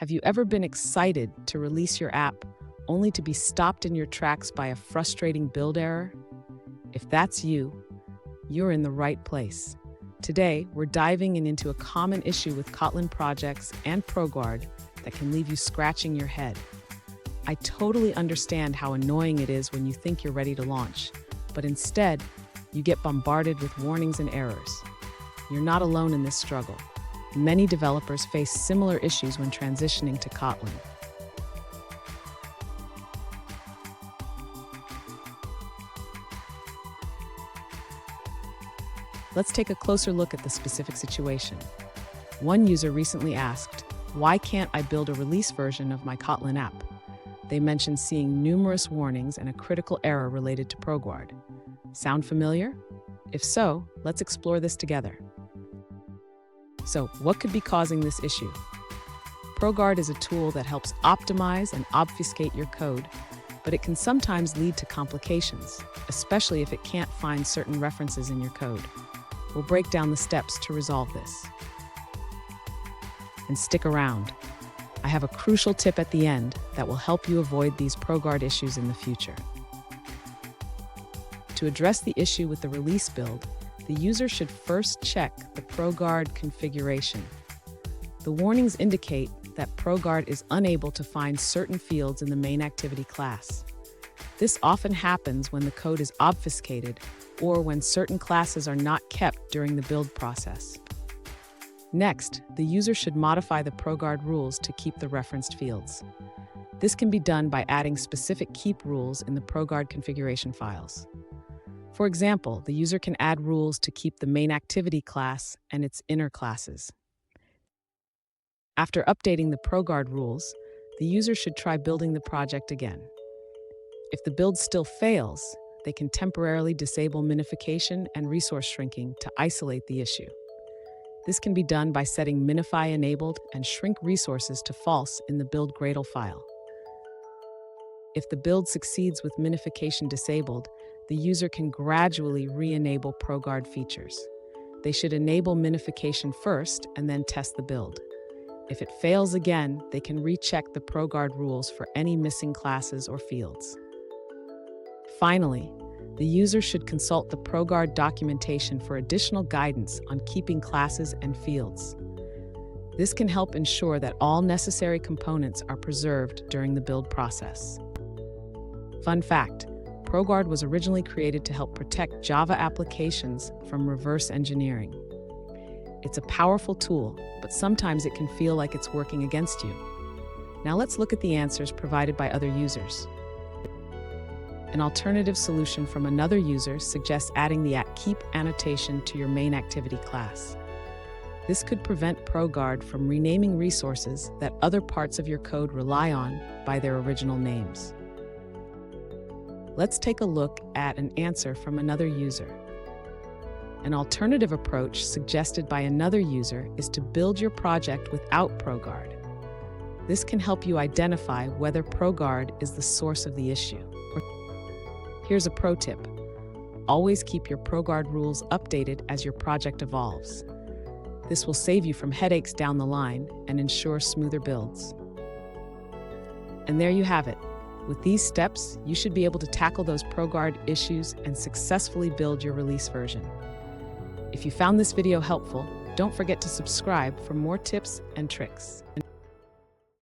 Have you ever been excited to release your app only to be stopped in your tracks by a frustrating build error? If that's you, you're in the right place. Today, we're diving into a common issue with Kotlin projects and ProGuard that can leave you scratching your head. I totally understand how annoying it is when you think you're ready to launch, but instead, you get bombarded with warnings and errors. You're not alone in this struggle. Many developers face similar issues when transitioning to Kotlin. Let's take a closer look at the specific situation. One user recently asked, "Why can't I build a release version of my Kotlin app?" They mentioned seeing numerous warnings and a critical error related to ProGuard. Sound familiar? If so, let's explore this together. So, what could be causing this issue? ProGuard is a tool that helps optimize and obfuscate your code, but it can sometimes lead to complications, especially if it can't find certain references in your code. We'll break down the steps to resolve this. And stick around. I have a crucial tip at the end that will help you avoid these ProGuard issues in the future. To address the issue with the release build, the user should first check the ProGuard configuration. The warnings indicate that ProGuard is unable to find certain fields in the main activity class. This often happens when the code is obfuscated or when certain classes are not kept during the build process. Next, the user should modify the ProGuard rules to keep the referenced fields. This can be done by adding specific keep rules in the ProGuard configuration files. For example, the user can add rules to keep the main activity class and its inner classes. After updating the ProGuard rules, the user should try building the project again. If the build still fails, they can temporarily disable minification and resource shrinking to isolate the issue. This can be done by setting minify enabled and shrink resources to false in the build Gradle file. If the build succeeds with minification disabled, the user can gradually re-enable ProGuard features. They should enable minification first and then test the build. If it fails again, they can recheck the ProGuard rules for any missing classes or fields. Finally, the user should consult the ProGuard documentation for additional guidance on keeping classes and fields. This can help ensure that all necessary components are preserved during the build process. Fun fact, ProGuard was originally created to help protect Java applications from reverse engineering. It's a powerful tool, but sometimes it can feel like it's working against you. Now let's look at the answers provided by other users. An alternative solution from another user suggests adding the @keep annotation to your main activity class. This could prevent ProGuard from renaming resources that other parts of your code rely on by their original names. Let's take a look at an answer from another user. An alternative approach suggested by another user is to build your project without ProGuard. This can help you identify whether ProGuard is the source of the issue. Here's a pro tip. Always keep your ProGuard rules updated as your project evolves. This will save you from headaches down the line and ensure smoother builds. And there you have it. With these steps, you should be able to tackle those ProGuard issues and successfully build your release version. If you found this video helpful, don't forget to subscribe for more tips and tricks.